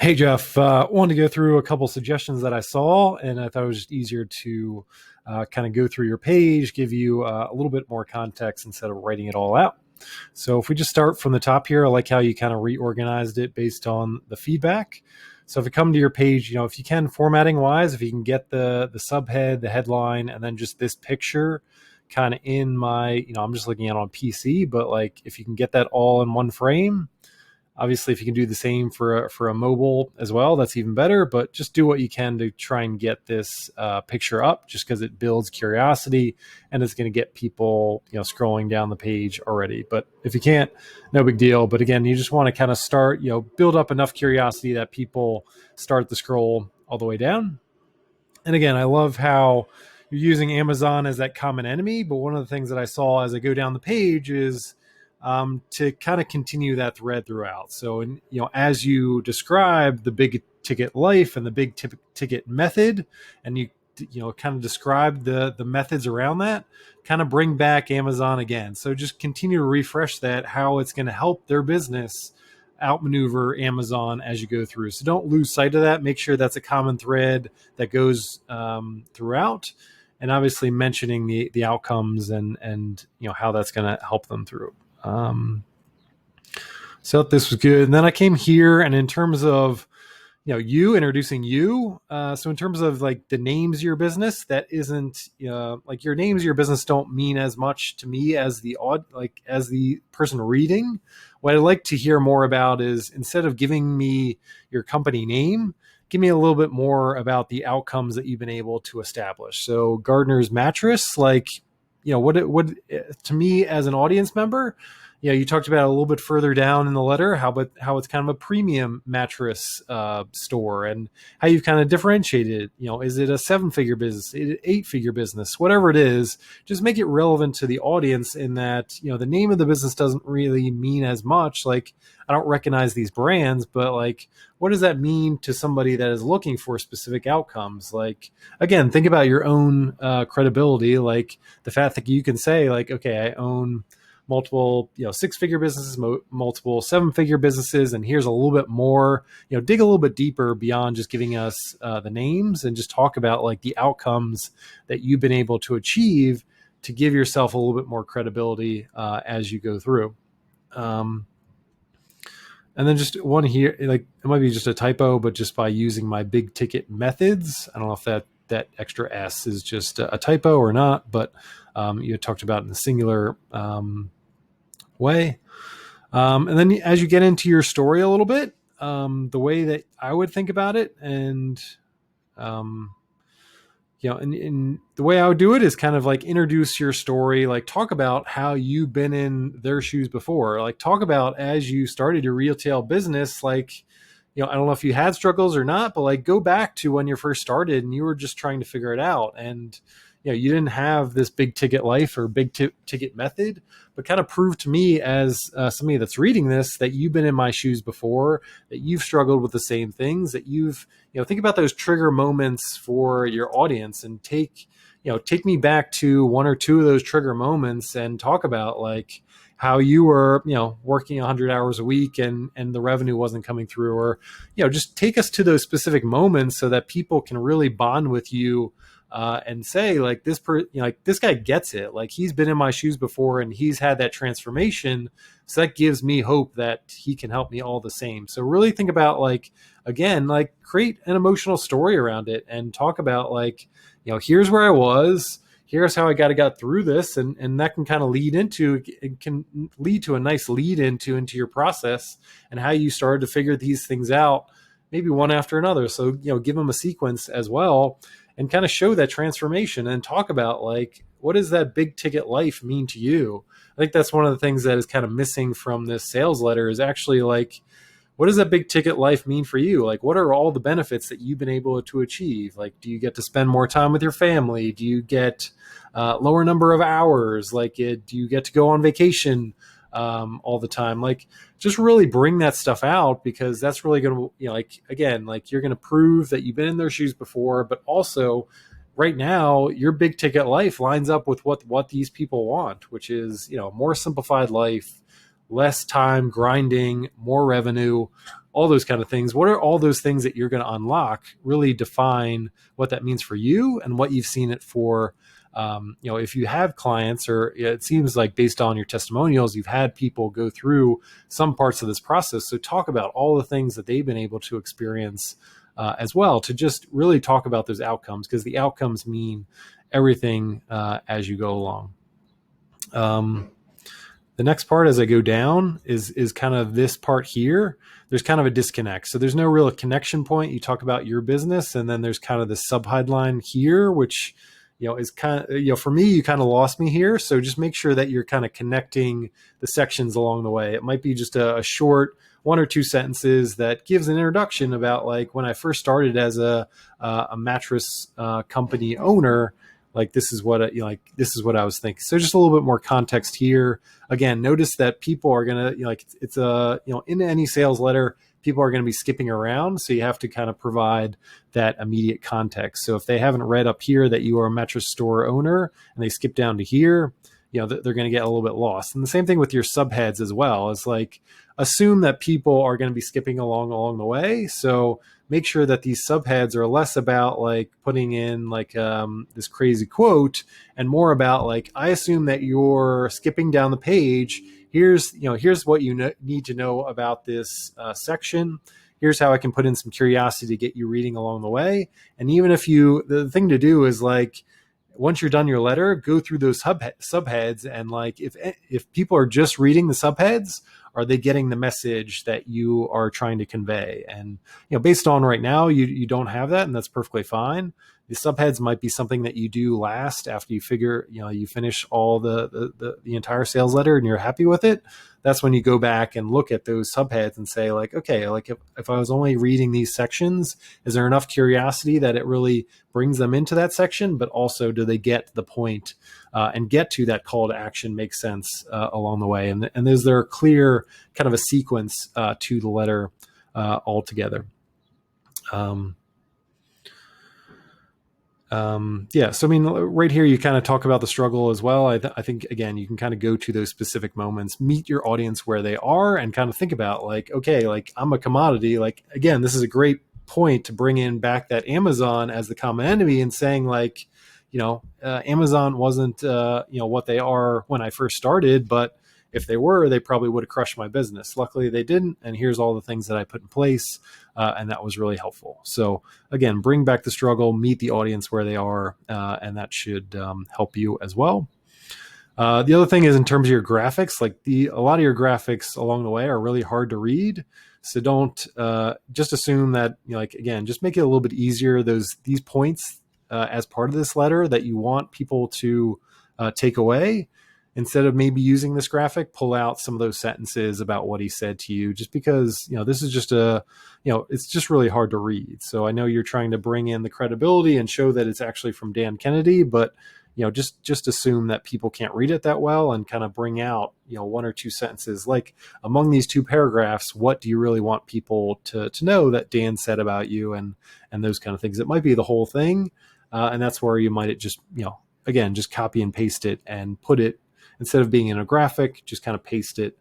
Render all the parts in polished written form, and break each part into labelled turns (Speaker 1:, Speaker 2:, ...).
Speaker 1: Hey, Jeff, wanted to go through a couple suggestions that I saw, and I thought it was just easier to kind of go through your page, give you a little bit more context instead of writing it all out. So if we just start from the top here, I like how you kind of reorganized it based on the feedback. So if you come to your page, if you can, formatting wise, if you can get the subhead, the headline, and then just this picture kind of in my, I'm just looking at it on PC, but like if you can get that all in one frame. Obviously, if you can do the same for a mobile as well, that's even better. But just do what you can to try and get this picture up, just because it builds curiosity and it's going to get people scrolling down the page already. But if you can't, no big deal. But again, you just want to kind of start, build up enough curiosity that people start the scroll all the way down. And again, I love how you're using Amazon as that common enemy. But one of the things that I saw as I go down the page is to kind of continue that thread throughout. So, as you describe the big ticket life and the big ticket method, and you kind of describe the methods around that, kind of bring back Amazon again. So just continue to refresh that, how it's going to help their business outmaneuver Amazon as you go through. So don't lose sight of that. Make sure that's a common thread that goes throughout, and obviously mentioning the outcomes and how that's going to help them through. So this was good. And then I came here, and in terms of, you introducing you. So in terms of like the names of your business, that isn't, like your names of your business don't mean as much to me as as the person reading. What I'd like to hear more about is, instead of giving me your company name, give me a little bit more about the outcomes that you've been able to establish. So Gardner's mattress, like, what to me as an audience member, you talked about a little bit further down in the letter, how it's kind of a premium mattress store, and how you've kind of differentiated. Is it a 7-figure business, 8-figure business, whatever it is? Just make it relevant to the audience, in that the name of the business doesn't really mean as much. Like, I don't recognize these brands, but like, what does that mean to somebody that is looking for specific outcomes? Like, again, think about your own credibility, like the fact that you can say, like, okay, I own multiple 6-figure businesses, multiple 7-figure businesses, and here's a little bit more, dig a little bit deeper beyond just giving us the names, and just talk about like the outcomes that you've been able to achieve to give yourself a little bit more credibility as you go through. And then just one here, like it might be just a typo, but just by using my big ticket methods, I don't know if that extra S is just a typo or not, but you talked about in the singular way. And then as you get into your story a little bit, the way that I would think about it, and and the way I would do it is kind of like introduce your story, like talk about how you've been in their shoes before, like talk about as you started your retail business, like, I don't know if you had struggles or not, but like go back to when you first started and you were just trying to figure it out. And, you didn't have this big ticket life or big ticket method, but kind of prove to me as somebody that's reading this, that you've been in my shoes before, that you've struggled with the same things, that you've, think about those trigger moments for your audience, and take me back to one or two of those trigger moments, and talk about like how you were, working 100 hours a week and the revenue wasn't coming through, or, just take us to those specific moments so that people can really bond with you. And say like this guy gets it. Like, he's been in my shoes before and he's had that transformation. So that gives me hope that he can help me all the same. So really think about, like, again, like create an emotional story around it, and talk about like, here's where I was, here's how I got through this. And that can kind of it can lead to a nice lead into your process, and how you started to figure these things out, maybe one after another. So, give them a sequence as well, and kind of show that transformation, and talk about like, what does that big ticket life mean to you? I think that's one of the things that is kind of missing from this sales letter, is actually like, what does that big ticket life mean for you? Like, what are all the benefits that you've been able to achieve? Like, do you get to spend more time with your family? Do you get lower number of hours? Like, do you get to go on vacation all the time? Like, just really bring that stuff out, because that's really going to, like, again, like you're going to prove that you've been in their shoes before, but also right now your big ticket life lines up with what these people want, which is, more simplified life, less time grinding, more revenue. all those kind of things. What are all those things that you're going to unlock? Really define what that means for you and what you've seen it for. If you have clients, or it seems like based on your testimonials, you've had people go through some parts of this process. So talk about all the things that they've been able to experience as well, to just really talk about those outcomes, because the outcomes mean everything as you go along. The next part as I go down is kind of this part here. There's kind of a disconnect. So there's no real connection point. You talk about your business, and then there's kind of this sub headline here, which, is kind of, for me, you kind of lost me here. So just make sure that you're kind of connecting the sections along the way. It might be just a short 1 or 2 sentences that gives an introduction about, like, when I first started as a mattress company owner, like, this is what this is what I was thinking. So just a little bit more context here. Again, notice that people are gonna, it's in any sales letter, people are going to be skipping around. So you have to kind of provide that immediate context. So if they haven't read up here that you are a mattress store owner and they skip down to here, they're going to get a little bit lost. And the same thing with your subheads as well. It's like, assume that people are going to be skipping along the way. So make sure that these subheads are less about like putting in like this crazy quote, and more about like, I assume that you're skipping down the page. Here's what you need to know about this section. Here's how I can put in some curiosity to get you reading along the way. And even if the thing to do is, like, once you're done your letter, go through those subheads, and like, if people are just reading the subheads, are they getting the message that you are trying to convey? And based on right now, you don't have that, and that's perfectly fine. The subheads might be something that you do last after you finish all the entire sales letter and you're happy with it. That's when you go back and look at those subheads and say, like, okay, like if I was only reading these sections, is there enough curiosity that it really brings them into that section? But also, do they get the point and get to that call to action, make sense along the way? And is there a clear kind of a sequence to the letter altogether? So I mean, right here, you kind of talk about the struggle as well. I think, again, you can kind of go to those specific moments, meet your audience where they are, and kind of think about, like, okay, like, I'm a commodity. Like, again, this is a great point to bring in back that Amazon as the common enemy, and saying, like, Amazon wasn't, what they are when I first started, but if they were, they probably would have crushed my business. Luckily, they didn't. And here's all the things that I put in place. And that was really helpful. So again, bring back the struggle, meet the audience where they are, and that should help you as well. The other thing is, in terms of your graphics, like a lot of your graphics along the way are really hard to read. So don't just assume that, again, just make it a little bit easier. These points as part of this letter that you want people to take away. Instead of maybe using this graphic, pull out some of those sentences about what he said to you, just because, this is just it's just really hard to read. So I know you're trying to bring in the credibility and show that it's actually from Dan Kennedy, but, just assume that people can't read it that well, and kind of bring out, 1 or 2 sentences, like, among these 2 paragraphs, what do you really want people to know that Dan said about you, and those kind of things. It might be the whole thing. And that's where you might just, again, just copy and paste it and put it, instead of being in a graphic, just kind of paste it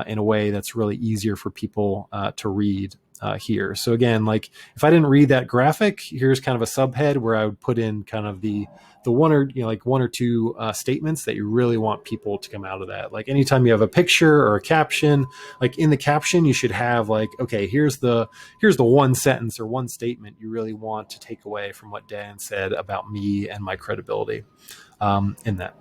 Speaker 1: in a way that's really easier for people to read here. So again, like, if I didn't read that graphic, here's kind of a subhead where I would put in kind of the 1 or 2 statements that you really want people to come out of that. Like, anytime you have a picture or a caption, like, in the caption, you should have, like, okay, here's the 1 sentence or 1 statement you really want to take away from what Dan said about me and my credibility in that.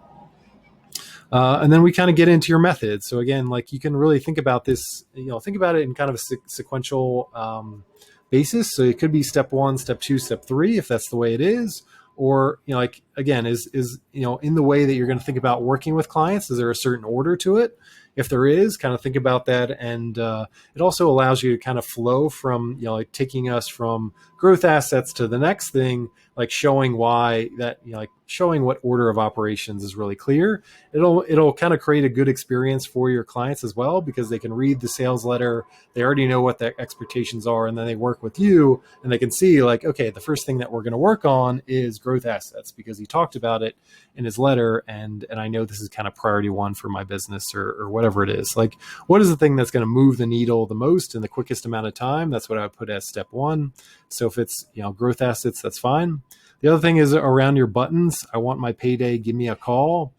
Speaker 1: And then we kind of get into your method. So again, like, you can really think about this, think about it in kind of a sequential basis. So it could be step 1, step 2, step 3, if that's the way it is. Or, like, again, is in the way that you're going to think about working with clients, is there a certain order to it? If there is, kind of think about that. And it also allows you to kind of flow from, like, taking us from growth assets to the next thing like showing why that, like showing what order of operations is really clear. It'll kind of create a good experience for your clients as well, because they can read the sales letter, they already know what their expectations are, and then they work with you and they can see like, okay, the first thing that we're going to work on is growth assets because he talked about it in his letter, and I know this is kind of priority one for my business, or whatever it is. Like, what is the thing that's going to move the needle the most in the quickest amount of time? That's what I would put as step one. So if it's, growth assets, that's fine. The other thing is around your buttons. I want my payday, give me a call.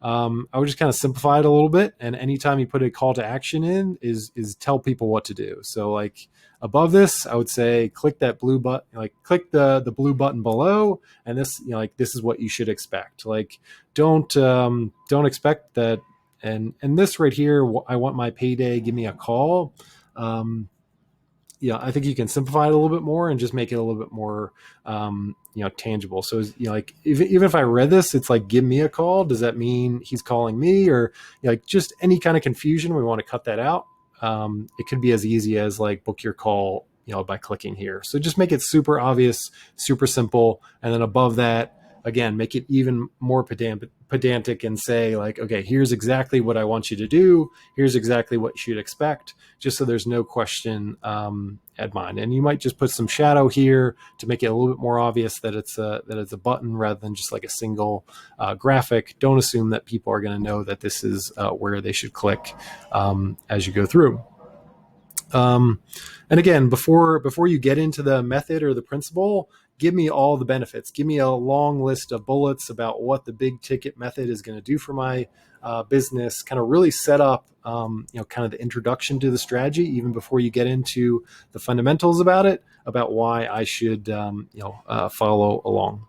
Speaker 1: I would just kind of simplify it a little bit. And anytime you put a call to action in is tell people what to do. So like above this, I would say, click that blue button, like click the blue button below. And this, like, this is what you should expect. Like, don't expect that. And this right here, I want my payday, give me a call. I think you can simplify it a little bit more and just make it a little bit more, tangible. So, like even if I read this, it's like, give me a call. Does that mean he's calling me, or like just any kind of confusion? We want to cut that out. It could be as easy as like book your call, by clicking here. So just make it super obvious, super simple. And then above that, again, make it even more pedantic and say like, okay, here's exactly what I want you to do. Here's exactly what you should expect, just so there's no question at mind. And you might just put some shadow here to make it a little bit more obvious that it's a button rather than just like a single graphic. Don't assume that people are going to know that this is where they should click as you go through. And again, before you get into the method or the principle, give me all the benefits. Give me a long list of bullets about what the big ticket method is going to do for my business. Kind of really set up, kind of the introduction to the strategy, even before you get into the fundamentals about it, about why I should, follow along.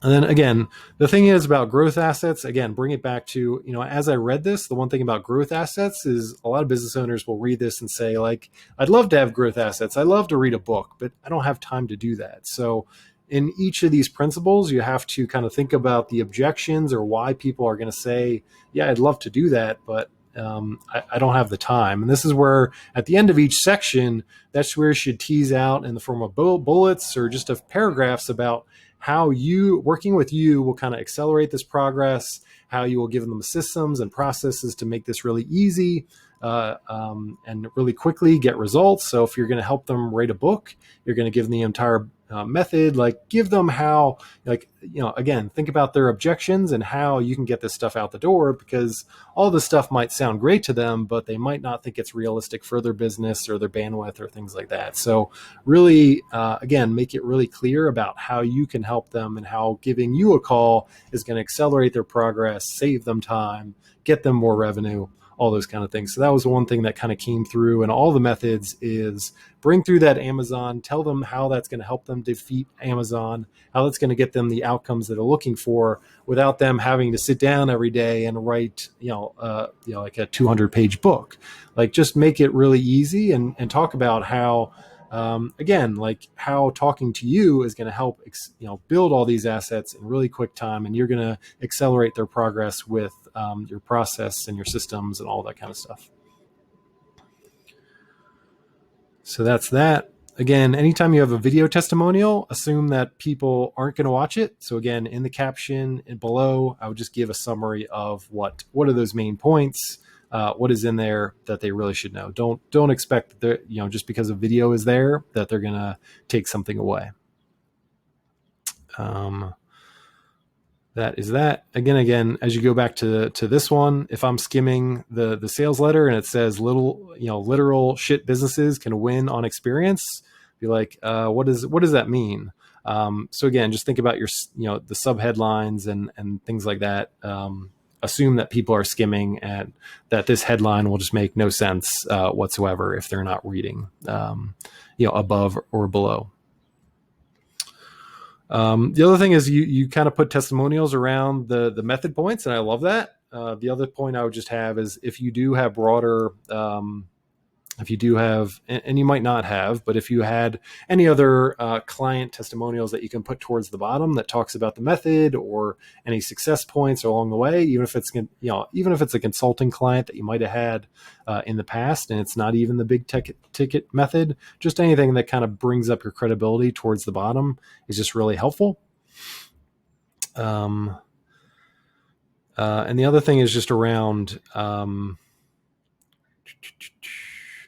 Speaker 1: And then again, the thing is about growth assets, again, bring it back to, as I read this, the one thing about growth assets is a lot of business owners will read this and say like, I'd love to have growth assets. I love to read a book, but I don't have time to do that. So in each of these principles, you have to kind of think about the objections or why people are going to say, yeah, I'd love to do that, but I don't have the time. And this is where at the end of each section, that's where you should tease out in the form of bullets or just of paragraphs about how you working with you will kind of accelerate this progress, how you will give them systems and processes to make this really easy and really quickly get results. So if you're going to help them write a book, you're going to give them the entire method, like give them how, like, again, think about their objections and how you can get this stuff out the door, because all this stuff might sound great to them, but they might not think it's realistic for their business or their bandwidth or things like that. So really, again, make it really clear about how you can help them and how giving you a call is going to accelerate their progress, save them time, get them more revenue, all those kind of things. So that was one thing that kind of came through in all the methods is bring through that Amazon, tell them how that's going to help them defeat Amazon, how that's going to get them the outcomes that they're looking for without them having to sit down every day and write, like a 200-page book. Like just make it really easy and talk about how, again, like how talking to you is going to help, build all these assets in really quick time, and you're going to accelerate their progress with your process and your systems and all that kind of stuff. So that's that. Again, anytime you have a video testimonial, assume that people aren't going to watch it. So again, in the caption and below, I would just give a summary of what are those main points, what is in there that they really should know. Don't expect that just because a video is there that they're going to take something away. That is that. Again, as you go back to this one, if I'm skimming the sales letter and it says literal shit businesses can win on experience, be like, what does that mean? So again, just think about your, the sub headlines and things like that. Assume that people are skimming and that this headline will just make no sense whatsoever if they're not reading, above or below. The other thing is you kind of put testimonials around the method points, and I love that. The other point I would just have is if you do have broader if you do have, and you might not have, but if you had any other client testimonials that you can put towards the bottom that talks about the method or any success points along the way, even if it's, even if it's a consulting client that you might have had in the past, and it's not even the big ticket method, just anything that kind of brings up your credibility towards the bottom is just really helpful. And the other thing is just around,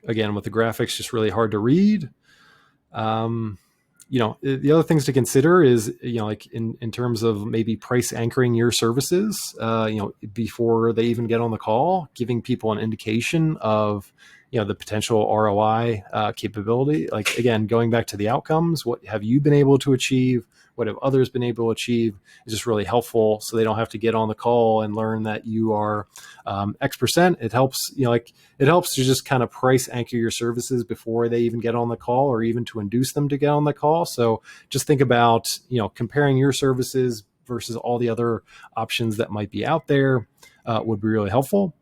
Speaker 1: again, with the graphics, just really hard to read. The other things to consider is, like in terms of maybe price anchoring your services, before they even get on the call, giving people an indication of, the potential ROI capability. Like, again, going back to the outcomes, what have you been able to achieve? What have others been able to achieve is just really helpful, so they don't have to get on the call and learn that you are X%. It helps, it helps to just kind of price anchor your services before they even get on the call, or even to induce them to get on the call. So just think about, comparing your services versus all the other options that might be out there would be really helpful.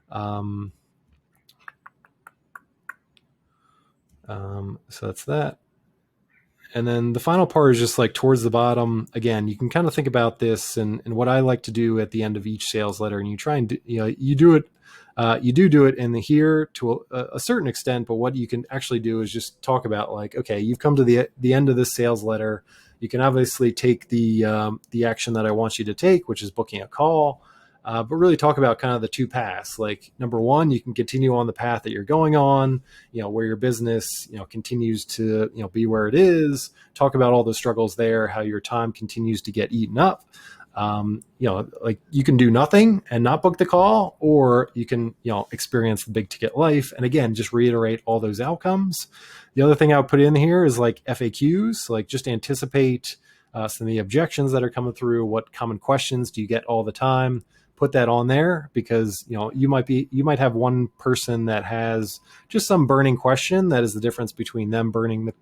Speaker 1: So that's that. And then the final part is just like towards the bottom. Again, you can kind of think about this, and what I like to do at the end of each sales letter, and you try and you do it in the here to a certain extent, but what you can actually do is just talk about, like, okay, you've come to the end of this sales letter. You can obviously take the action that I want you to take, which is booking a call. But really talk about kind of the two paths. Like, number one, you can continue on the path that you're going on, where your business, continues to, be where it is. Talk about all the struggles there, how your time continues to get eaten up. Like, you can do nothing and not book the call, or you can, experience the big ticket life. And again, just reiterate all those outcomes. The other thing I would put in here is like FAQs, like just anticipate some of the objections that are coming through. What common questions do you get all the time? Put that on there, because you might have one person that has just some burning question that is the difference between them burning the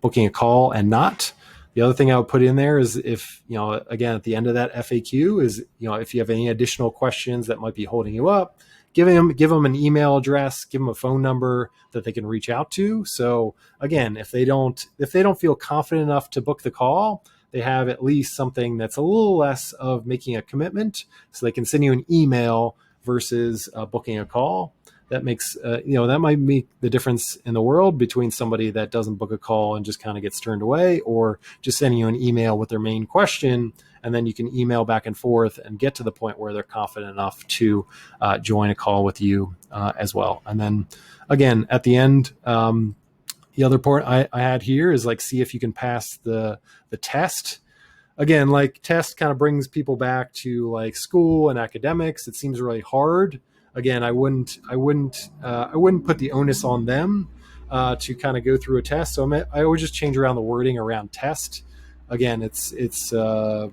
Speaker 1: booking a call and not. The other thing I would put in there is, if again, at the end of that FAQ is, if you have any additional questions that might be holding you up, give them an email address, give them a phone number that they can reach out to. So again, if they don't feel confident enough to book the call, they have at least something that's a little less of making a commitment, so they can send you an email versus booking a call. That makes, that might make the difference in the world between somebody that doesn't book a call and just kind of gets turned away, or just sending you an email with their main question, and then you can email back and forth and get to the point where they're confident enough to join a call with you as well. And then again, at the end, the other part I had here is like, see if you can pass the test. Again, like, test kind of brings people back to like school and academics. It seems really hard. Again, I wouldn't put the onus on them to kind of go through a test. So I always just change around the wording around test. Again, it's there's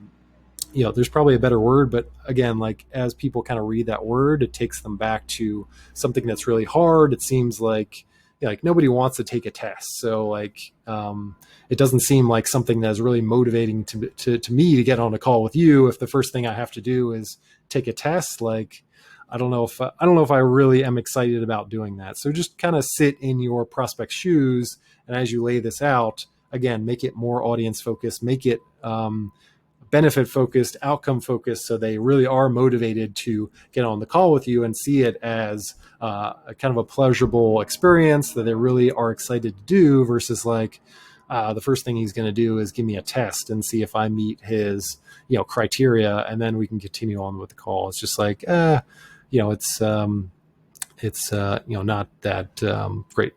Speaker 1: probably a better word, but again, like, as people kind of read that word, it takes them back to something that's really hard. It seems like, like, nobody wants to take a test. So like, it doesn't seem like something that's really motivating to me to get on a call with you if the first thing I have to do is take a test. Like, I don't know if I really am excited about doing that. So just kind of sit in your prospect's shoes, and as you lay this out, again, make it more audience focused, make it benefit focused, outcome focused, so they really are motivated to get on the call with you and see it as a kind of a pleasurable experience that they really are excited to do, versus like, the first thing he's going to do is give me a test and see if I meet his criteria, and then we can continue on with the call. It's just like, it's not that great.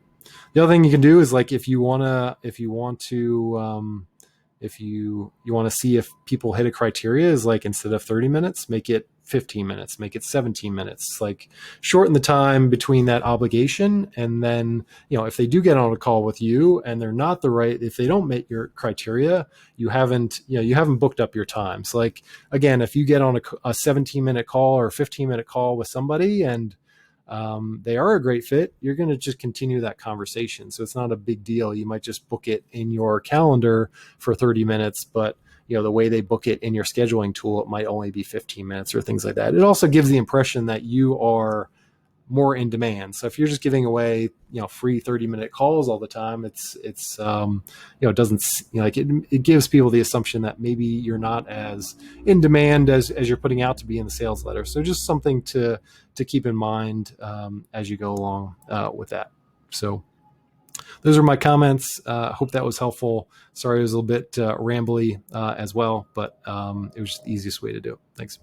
Speaker 1: The other thing you can do is, like, if you want to see if people hit a criteria, is like, instead of 30 minutes, make it 15 minutes, make it 17 minutes, like, shorten the time between that obligation. And then, if they do get on a call with you and they're not if they don't meet your criteria, you haven't booked up your time. So like, again, if you get on a 17-minute call or a 15-minute call with somebody and they are a great fit, you're going to just continue that conversation. So it's not a big deal. You might just book it in your calendar for 30 minutes, but the way they book it in your scheduling tool, it might only be 15 minutes or things like that. It also gives the impression that you are more in demand. So if you're just giving away, free 30-minute calls all the time, it doesn't, like it gives people the assumption that maybe you're not as in demand as you're putting out to be in the sales letter. So just something to keep in mind as you go along with that. So those are my comments. Hope that was helpful. Sorry, it was a little bit rambly as well, but it was just the easiest way to do it. Thanks.